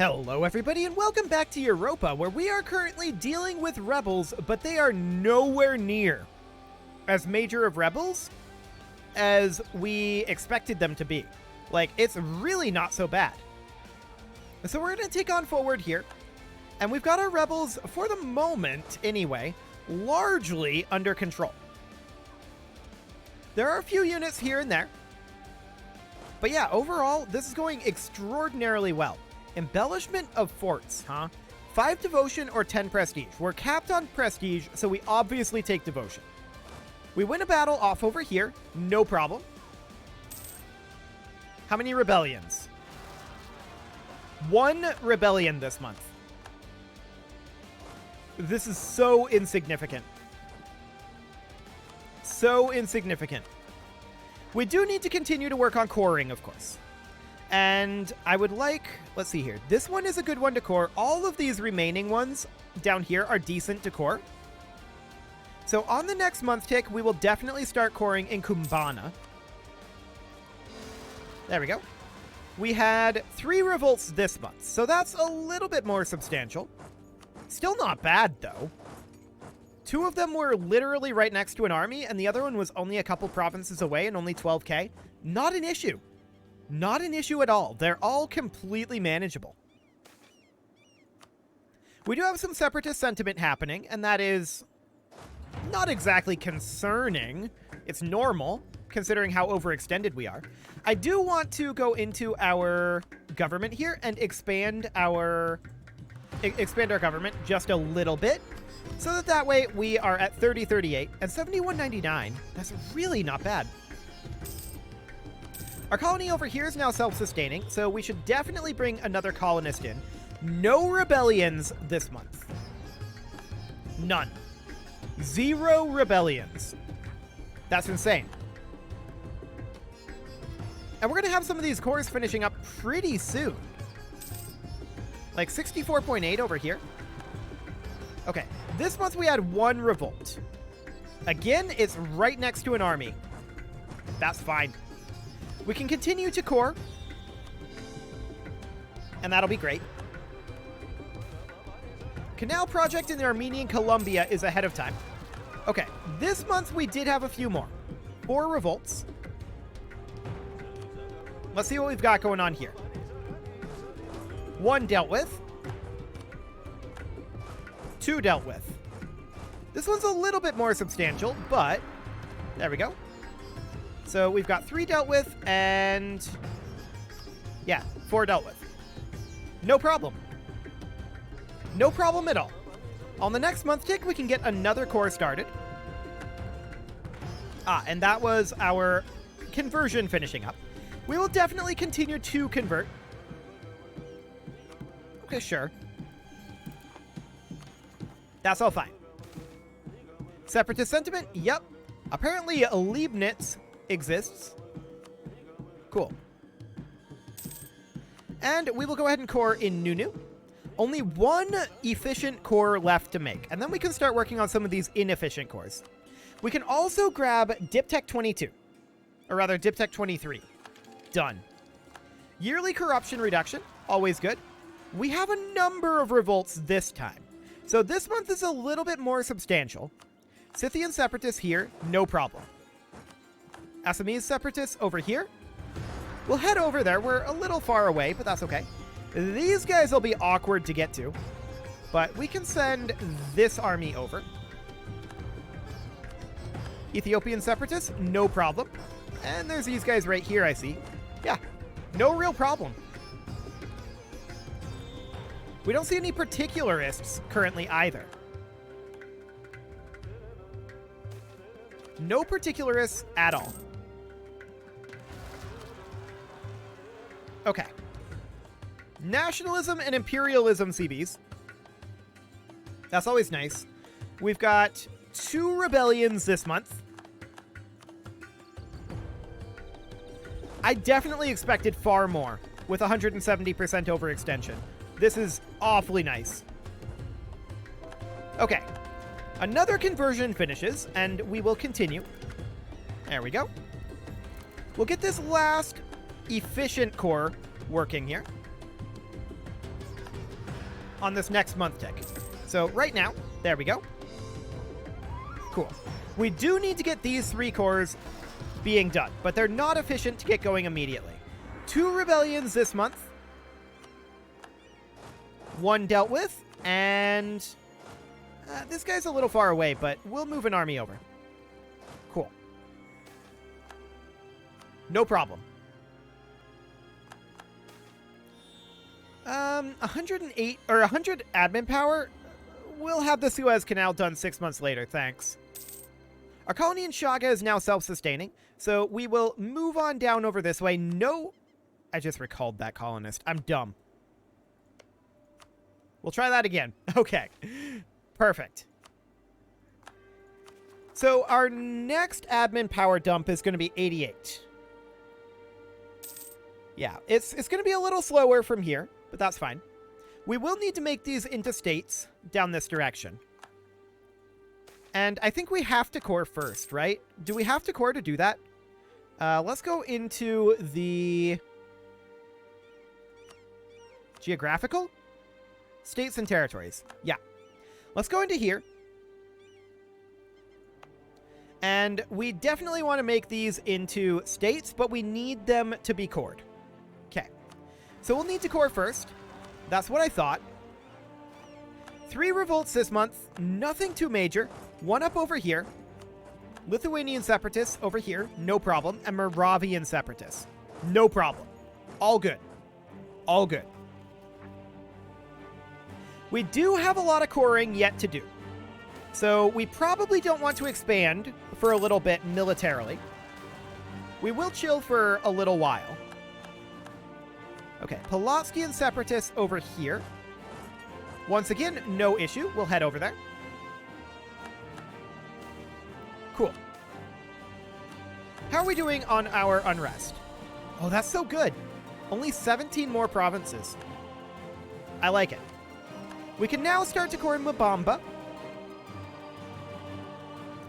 Hello everybody and welcome back to Europa, where we are currently dealing with rebels, but they are nowhere near as major of rebels as we expected them to be. Like, it's really not so bad. So we're going to take on forward here, and we've got our rebels, for the moment anyway, largely under control. There are a few units here and there, but yeah, overall, this is going extraordinarily well. Embellishment of forts, huh? 5 devotion or 10 prestige. We're capped on prestige, so we obviously take devotion. We win a battle off over here, no problem. How many rebellions? 1 rebellion this month. This is so insignificant. So insignificant. We do need to continue to work on coring, of course. And I would like, let's see here. This one is a good one to core. All of these remaining ones down here are decent to core. So on the next month tick, we will definitely start coring in Kumbana. There we go. We had 3 revolts this month, so that's a little bit more substantial. Still not bad, though. 2 of them were literally right next to an army, and the other one was only a couple provinces away and only 12k. Not an issue. Not an issue at all. They're all completely manageable. We do have some separatist sentiment happening, and that is not exactly concerning. It's normal, considering how overextended we are. I do want to go into our government here and expand our government just a little bit, so that way we are at 3038 and 7199. That's really not bad. Our colony over here is now self-sustaining, so we should definitely bring another colonist in. No rebellions this month. None. 0 rebellions. That's insane. And we're going to have some of these cores finishing up pretty soon. Like 64.8 over here. Okay, this month we had 1 revolt. Again, it's right next to an army. That's fine. We can continue to core, and that'll be great. Canal project in the Armenian Columbia is ahead of time. Okay, this month we did have a few more. 4 revolts. Let's see what we've got going on here. 1 dealt with. 2 dealt with. This one's a little bit more substantial, but there we go. So we've got 3 dealt with, and yeah, 4 dealt with. No problem. No problem at all. On the next month tick, we can get another core started. And that was our conversion finishing up. We will definitely continue to convert. Okay, sure. That's all fine. Separatist sentiment? Yep. Apparently Leibniz exists. Cool. And we will go ahead and core in Nunu. Only 1 efficient core left to make, and then we can start working on some of these inefficient cores. We can also grab Diptech 22, or rather Diptech 23. Done. Yearly corruption reduction, always good. We have a number of revolts this time, so this month is a little bit more substantial. Scythian separatists here, no problem. Assamese separatists over here. We'll head over there. We're a little far away, but that's okay. These guys will be awkward to get to, but we can send this army over. Ethiopian separatists, no problem. And there's these guys right here, I see. Yeah, no real problem. We don't see any particularists currently either. No particularists at all. Okay. Nationalism and imperialism CBs. That's always nice. We've got 2 rebellions this month. I definitely expected far more with 170% overextension. This is awfully nice. Okay. Another conversion finishes, and we will continue. There we go. We'll get this last efficient core working here. on this next month tick. So right now, there we go. Cool. We do need to get these 3 cores being done, but they're not efficient to get going immediately. 2 rebellions this month. 1 dealt with, and this guy's a little far away, but we'll move an army over. Cool. No problem. 108 or 100 admin power. We'll have the Suez Canal done 6 months later, thanks. Our colony in Shaga is now self-sustaining, so we will move on down over this way. No, I just recalled that colonist. I'm dumb. We'll try that again. Okay, perfect. So our next admin power dump is going to be 88. Yeah, it's going to be a little slower from here, but that's fine. We will need to make these into states down this direction. And I think we have to core first, right? Do we have to core to do that? Let's go into the geographical states and territories. Yeah. Let's go into here. And we definitely want to make these into states, but we need them to be cored. Okay. So we'll need to core first. That's what I thought. 3 revolts this month. Nothing too major. 1 up over here. Lithuanian separatists over here. No problem. And Moravian separatists. No problem. All good. All good. We do have a lot of coring yet to do. So we probably don't want to expand for a little bit militarily. We will chill for a little while. Okay, Polotskian separatists over here. Once again, no issue. We'll head over there. Cool. How are we doing on our unrest? Oh, that's so good. Only 17 more provinces. I like it. We can now start to core Mbamba.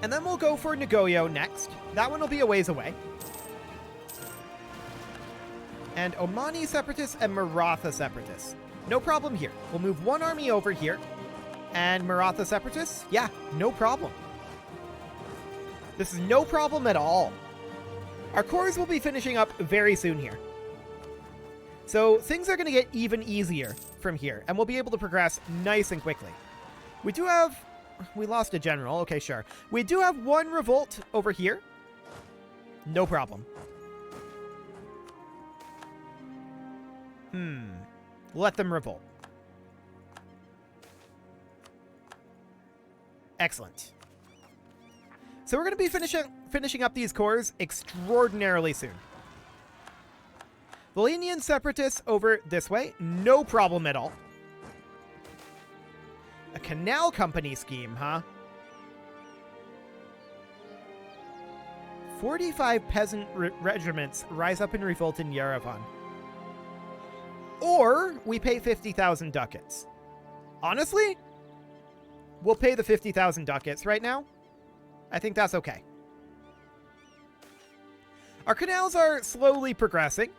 And then we'll go for Nagoyo next. That one will be a ways away. And Omani separatists and Maratha separatists. No problem here. We'll move 1 army over here. And Maratha separatists? Yeah, no problem. This is no problem at all. Our cores will be finishing up very soon here. So things are going to get even easier from here. And we'll be able to progress nice and quickly. We do have... We lost a general. Okay, sure. We do have 1 revolt over here. No problem. Let them revolt. Excellent. So we're going to be finishing up these cores extraordinarily soon. Volinian separatists over this way. No problem at all. A canal company scheme, huh? 45 peasant regiments rise up in revolt in Yerevan. Or we pay 50,000 ducats. Honestly, we'll pay the 50,000 ducats right now. I think that's okay. Our canals are slowly progressing.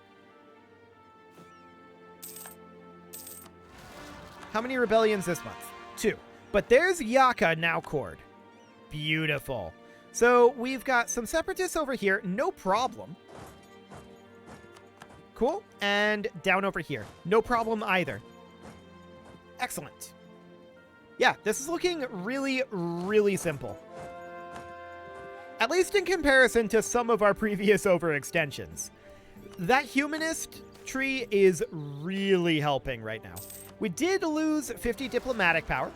How many rebellions this month? 2. But there's Yaka now cored. Beautiful. So we've got some separatists over here. No problem. Cool. And down over here. No problem either. Excellent. Yeah, this is looking really, really simple. At least in comparison to some of our previous overextensions. That humanist tree is really helping right now. We did lose 50 diplomatic power.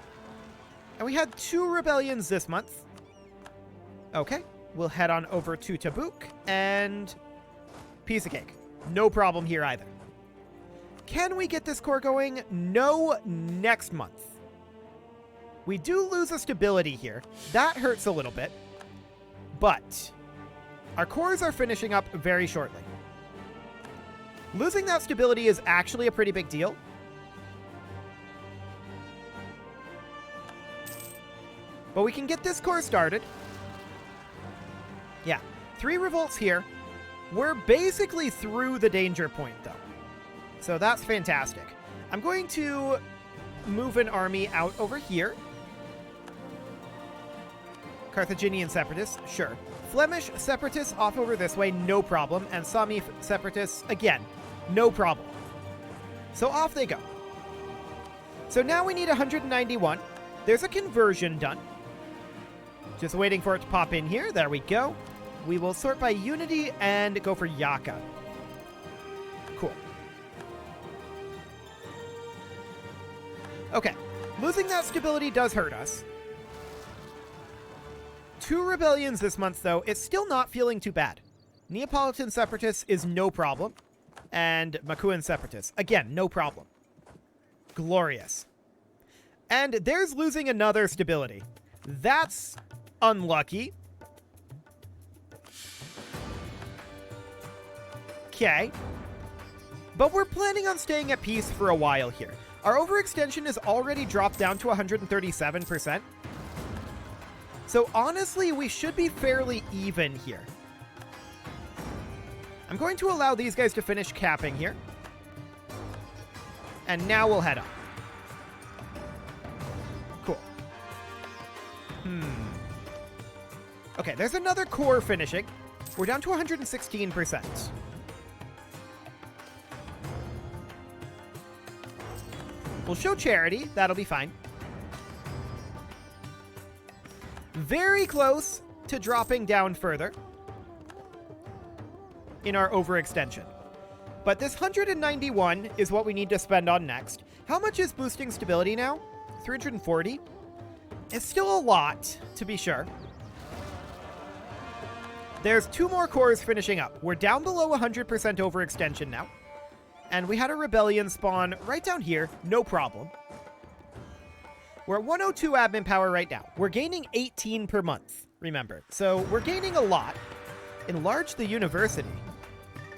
And we had 2 rebellions this month. Okay. We'll head on over to Tabuk and piece of cake. No problem here either. Can we get this core going? No, next month. We do lose a stability here. That hurts a little bit. But our cores are finishing up very shortly. Losing that stability is actually a pretty big deal. But we can get this core started. Yeah, 3 revolts here. We're basically through the danger point, though. So that's fantastic. I'm going to move an army out over here. Carthaginian separatists, sure. Flemish separatists off over this way, no problem. And Sami separatists, again, no problem. So off they go. So now we need 191. There's a conversion done. Just waiting for it to pop in here. There we go. We will sort by unity and go for Yaka. Cool. Okay. Losing that stability does hurt us. 2 rebellions this month, though. It's still not feeling too bad. Neapolitan separatists is no problem. And Makuan separatists, again, no problem. Glorious. And there's losing another stability. That's unlucky. Okay. But we're planning on staying at peace for a while here. Our overextension is already dropped down to 137%. So honestly, we should be fairly even here. I'm going to allow these guys to finish capping here. And now we'll head up. Cool. Okay, there's another core finishing. We're down to 116%. We'll show charity. That'll be fine. Very close to dropping down further in our overextension. But this 191 is what we need to spend on next. How much is boosting stability now? 340? It's still a lot, to be sure. There's 2 more cores finishing up. We're down below 100% overextension now. And we had a rebellion spawn right down here. No problem. We're at 102 admin power right now. We're gaining 18 per month, remember. So we're gaining a lot. Enlarge the university.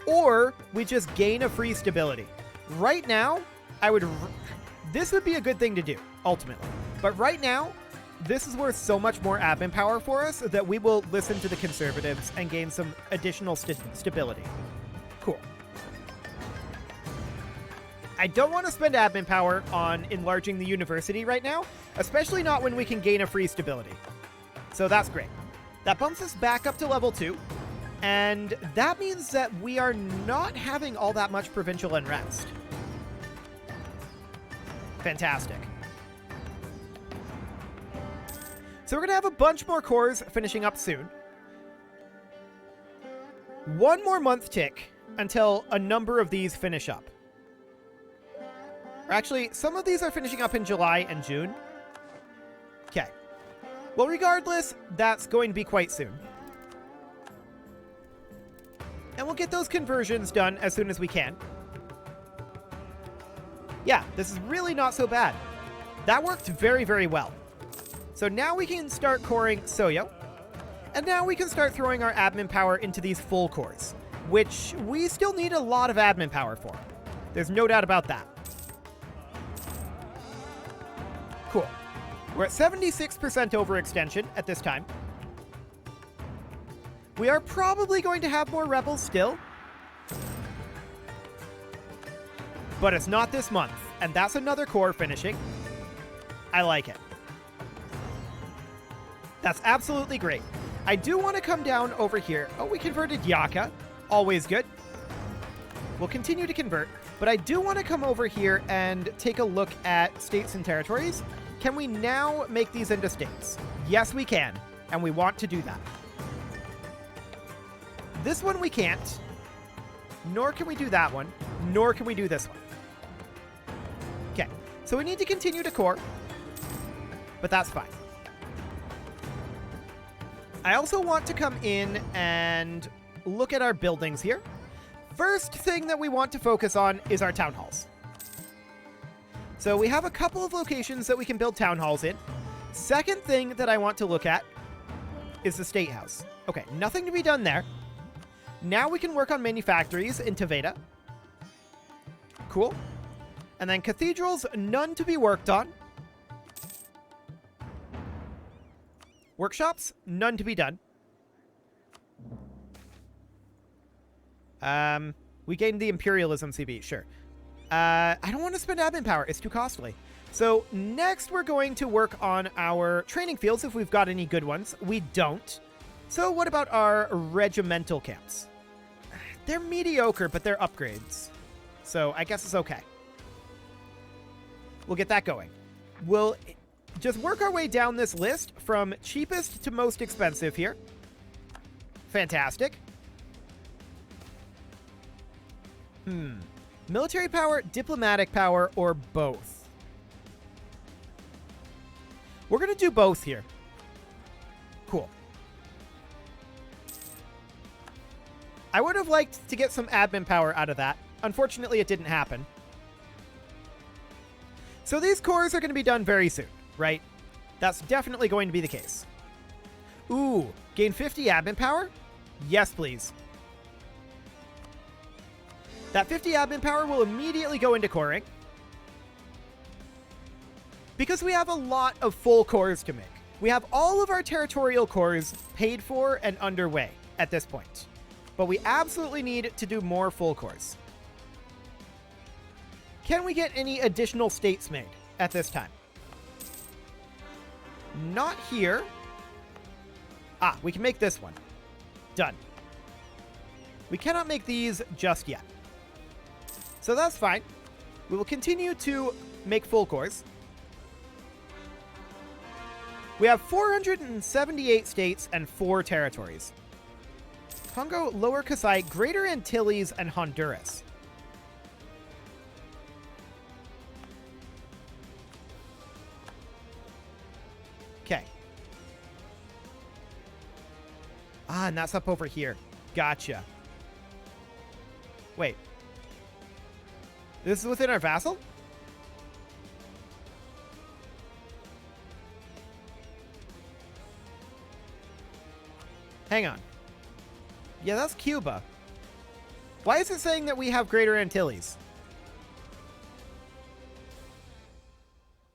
Or we just gain a free stability. Right now, this would be a good thing to do, ultimately. But right now, this is worth so much more admin power for us that we will listen to the conservatives and gain some additional stability. Cool. I don't want to spend admin power on enlarging the university right now, especially not when we can gain a free stability. So that's great. That bumps us back up to level 2, and that means that we are not having all that much provincial unrest. Fantastic. So we're going to have a bunch more cores finishing up soon. 1 more month tick until a number of these finish up. Or actually, some of these are finishing up in July and June. Okay. Well, regardless, that's going to be quite soon. And we'll get those conversions done as soon as we can. Yeah, this is really not so bad. That worked very, very well. So now we can start coring Soyo. And now we can start throwing our admin power into these full cores, which we still need a lot of admin power for. There's no doubt about that. Cool. We're at 76% overextension at this time. We are probably going to have more rebels still. But it's not this month. And that's another core finishing. I like it. That's absolutely great. I do want to come down over here. Oh, we converted Yaka. Always good. We'll continue to convert. But I do want to come over here and take a look at states and territories. Can we now make these into states? Yes, we can. And we want to do that. This one we can't. Nor can we do that one. Nor can we do this one. Okay. So we need to continue to core. But that's fine. I also want to come in and look at our buildings here. First thing that we want to focus on is our town halls. So we have a couple of locations that we can build town halls in. Second thing that I want to look at is the State House. Okay, nothing to be done there. Now we can work on manufactories in Taveta. Cool. And then cathedrals, none to be worked on. Workshops, none to be done. We gained the Imperialism CB, sure. I don't want to spend admin power. It's too costly. So next we're going to work on our training fields if we've got any good ones. We don't. So what about our regimental camps? They're mediocre, but they're upgrades. So I guess it's okay. We'll get that going. We'll just work our way down this list from cheapest to most expensive here. Fantastic. Military power, diplomatic power, or both? We're going to do both here. Cool. I would have liked to get some admin power out of that. Unfortunately, it didn't happen. So these cores are going to be done very soon, right? That's definitely going to be the case. Ooh, gain 50 admin power? Yes, please. That 50 admin power will immediately go into coring. Because we have a lot of full cores to make. We have all of our territorial cores paid for and underway at this point. But we absolutely need to do more full cores. Can we get any additional states made at this time? Not here. Ah, we can make this one. Done. We cannot make these just yet. So that's fine. We will continue to make full cores. We have 478 states and 4 territories. Congo, Lower Kasai, Greater Antilles, and Honduras. Okay. Ah, and that's up over here. Gotcha. Wait. This is within our vassal? Hang on. Yeah, that's Cuba. Why is it saying that we have Greater Antilles?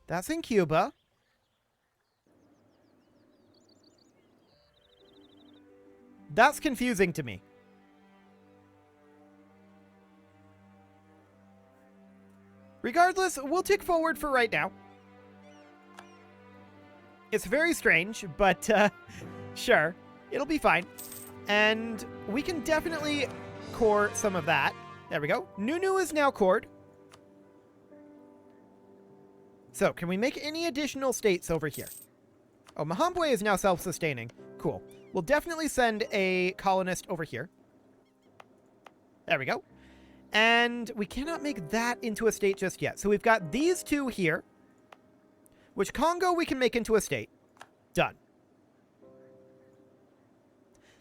That's in Cuba. That's confusing to me. Regardless, we'll tick forward for right now. It's very strange, but sure, it'll be fine. And we can definitely core some of that. There we go. Nunu is now cored. So, can we make any additional states over here? Oh, Mahambwe is now self-sustaining. Cool. We'll definitely send a colonist over here. There we go. And we cannot make that into a state just yet. So we've got these two here, which Congo we can make into a state. Done.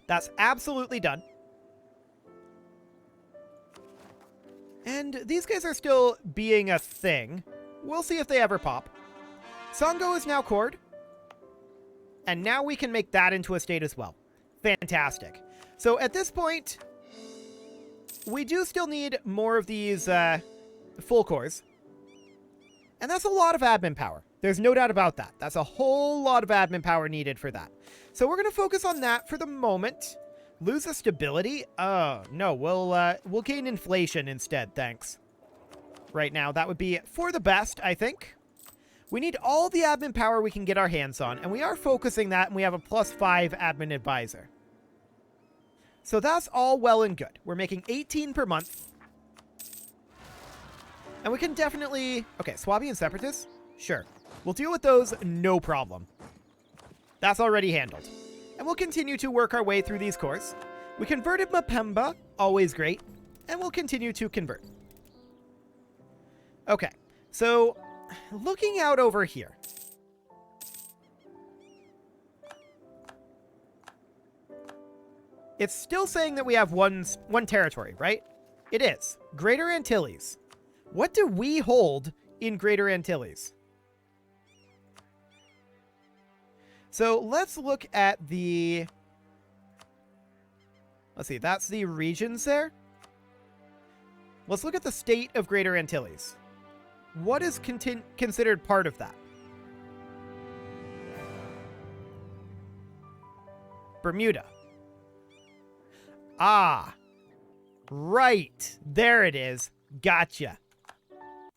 That's absolutely done. And these guys are still being a thing. We'll see if they ever pop. Songo is now cored. And now we can make that into a state as well. Fantastic. So at this point, we do still need more of these full cores. And that's a lot of admin power. There's no doubt about that. That's a whole lot of admin power needed for that. So we're going to focus on that for the moment. Lose the stability? Oh, no. We'll gain inflation instead, thanks. Right now, that would be for the best, I think. We need all the admin power we can get our hands on, and we are focusing that, and we have a +5 admin advisor. So that's all well and good. We're making 18 per month. And we can definitely... Okay, Swabian Separatists? Sure. We'll deal with those, no problem. That's already handled. And we'll continue to work our way through these cores. We converted Mapemba, always great. And we'll continue to convert. Okay, so looking out over here. It's still saying that we have one territory, right? It is. Greater Antilles. What do we hold in Greater Antilles? So let's look at the... Let's see, that's the regions there. Let's look at the state of Greater Antilles. What is considered part of that? Bermuda. Ah, right. There it is. Gotcha.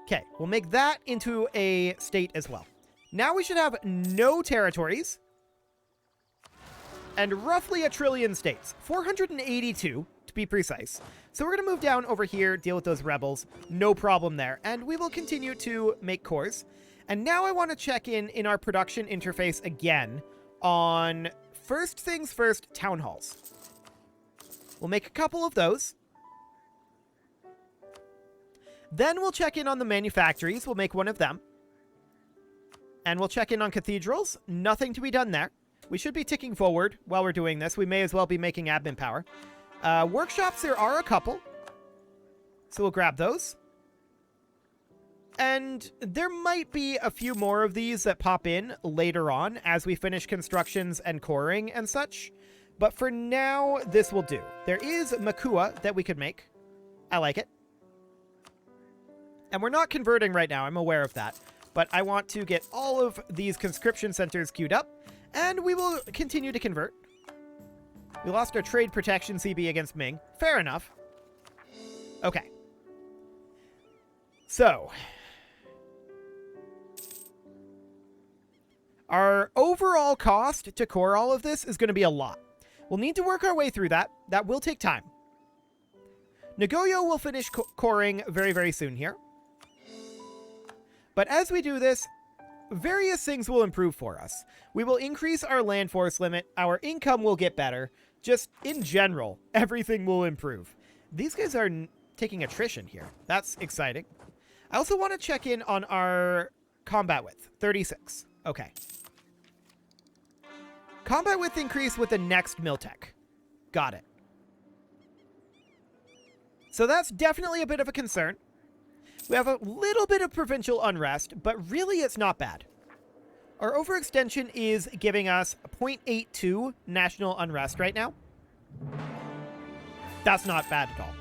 Okay, we'll make that into a state as well. Now we should have no territories and roughly 1 trillion states. 482 to be precise. So we're going to move down over here, deal with those rebels. No problem there. And we will continue to make cores. And now I want to check in our production interface again on, first things first, town halls. We'll make a couple of those. Then we'll check in on the manufactories. We'll make one of them. And we'll check in on cathedrals. Nothing to be done there. We should be ticking forward while we're doing this. We may as well be making admin power. Workshops, there are a couple. So we'll grab those. And there might be a few more of these that pop in later on as we finish constructions and coring and such. But for now, this will do. There is Makua that we could make. I like it. And we're not converting right now. I'm aware of that. But I want to get all of these conscription centers queued up. And we will continue to convert. We lost our trade protection CB against Ming. Fair enough. Okay. So, our overall cost to core all of this is going to be a lot. We'll need to work our way through that. That will take time. Nagoya will finish coring very, very soon here. But as we do this, various things will improve for us. We will increase our land force limit. Our income will get better. Just in general, everything will improve. These guys are taking attrition here. That's exciting. I also want to check in on our combat width. 36. Okay. Combat width increase with the next Miltech. Got it. So that's definitely a bit of a concern. We have a little bit of provincial unrest, but really it's not bad. Our overextension is giving us 0.82 national unrest right now. That's not bad at all.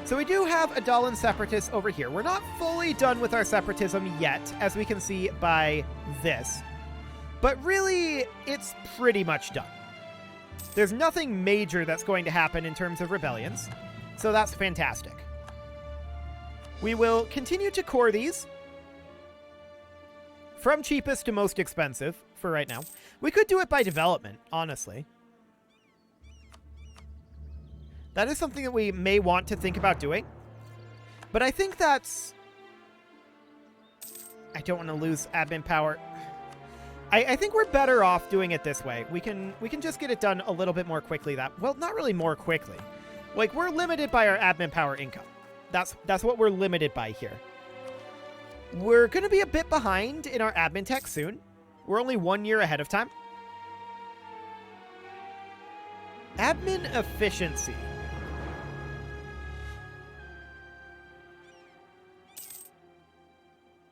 So we do have a Dahlin separatists over here. We're not fully done with our separatism yet, as we can see by this. But really, it's pretty much done. There's nothing major that's going to happen in terms of rebellions, so that's fantastic. We will continue to core these from cheapest to most expensive for right now. We could do it by development, honestly. That is something that we may want to think about doing. But I think that's... I don't want to lose admin power. I think we're better off doing it this way. We can just get it done a little bit more quickly. Well, not really more quickly. Like, we're limited by our admin power income. That's what we're limited by here. We're going to be a bit behind in our admin tech soon. We're only 1 year ahead of time. Admin efficiency.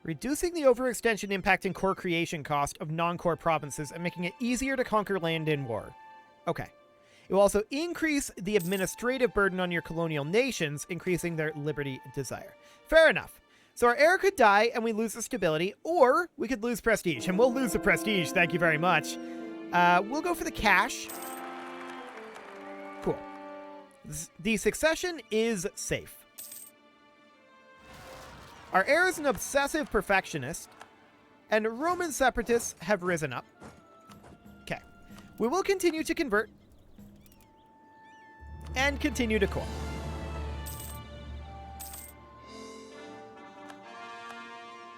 Reducing the overextension impact and core creation cost of non-core provinces and making it easier to conquer land in war. Okay. It will also increase the administrative burden on your colonial nations, increasing their liberty desire. Fair enough. So our heir could die and we lose the stability, or we could lose prestige. And we'll lose the prestige, thank you very much. We'll go for the cash. Cool. The succession is safe. Our heir is an obsessive perfectionist, and Roman separatists have risen up. Okay. We will continue to convert and continue to core.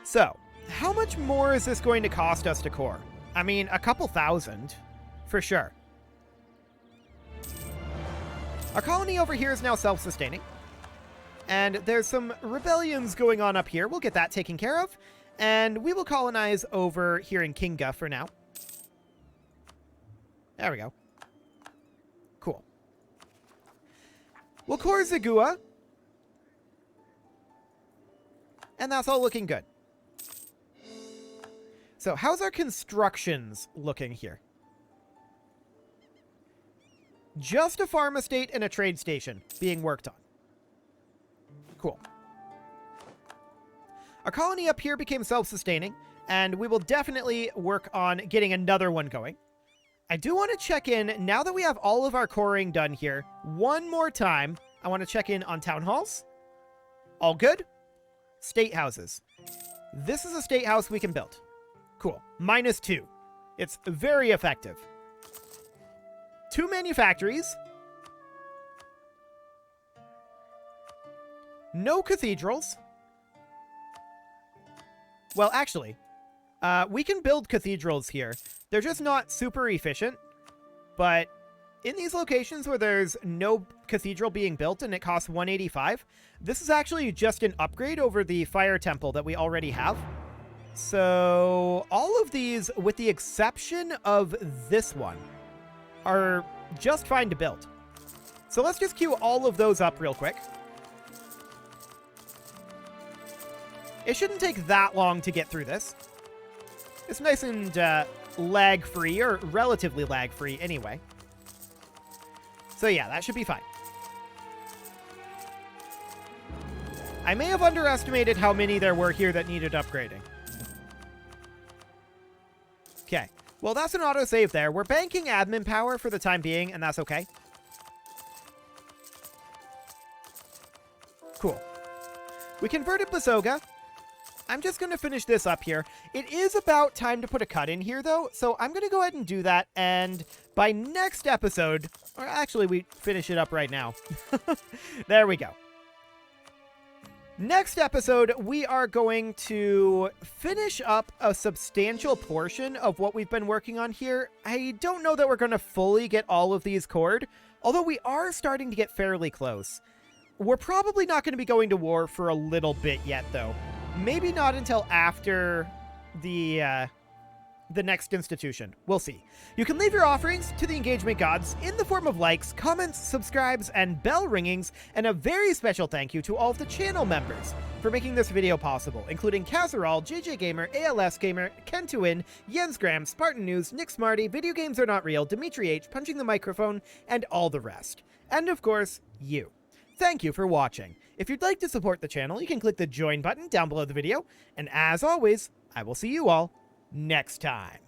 So, how much more is this going to cost us to core? I mean, a couple thousand, for sure. Our colony over here is now self-sustaining. And there's some rebellions going on up here. We'll get that taken care of. And we will colonize over here in Kinga for now. There we go. Cool. We'll core Zagua. And that's all looking good. So how's our constructions looking here? Just a farm estate and a trade station being worked on. Cool. Our colony up here became self-sustaining, and we will definitely work on getting another one going. I do want to check in, now that we have all of our coring done here, one more time. I want to check in on town halls. All good. State houses. This is a state house we can build. Cool. -2. It's very effective. 2 manufactories. No cathedrals. Well, actually, we can build cathedrals here. They're just not super efficient, but in these locations where there's no cathedral being built and it costs 185, this is actually just an upgrade over the fire temple that we already have. So all of these, with the exception of this one, are just fine to build. So let's just queue all of those up real quick. It shouldn't take that long to get through this. It's nice and lag-free, or relatively lag-free anyway. So yeah, that should be fine. I may have underestimated how many there were here that needed upgrading. Okay, well that's an autosave there. We're banking admin power for the time being, and that's okay. Cool. We converted Basoga. I'm just going to finish this up here. It is about time to put a cut in here, though, so I'm going to go ahead and do that, and by next episode, or actually, we finish it up right now. There we go. Next episode, we are going to finish up a substantial portion of what we've been working on here. I don't know that we're going to fully get all of these cored, although we are starting to get fairly close. We're probably not going to be going to war for a little bit yet, though. Maybe not until after the next institution. We'll see. You can leave your offerings to the engagement gods in the form of likes, comments, subscribes, and bell ringings, and a very special thank you to all of the channel members for making this video possible, including Kazaral, JJ Gamer, ALS Gamer, Kentuin, Jens Graham, Spartan News, Nick Smarty, Video Games Are Not Real, Dimitri H, Punching the Microphone, and all the rest. And of course, you. Thank you for watching. If you'd like to support the channel, you can click the join button down below the video. And as always, I will see you all next time.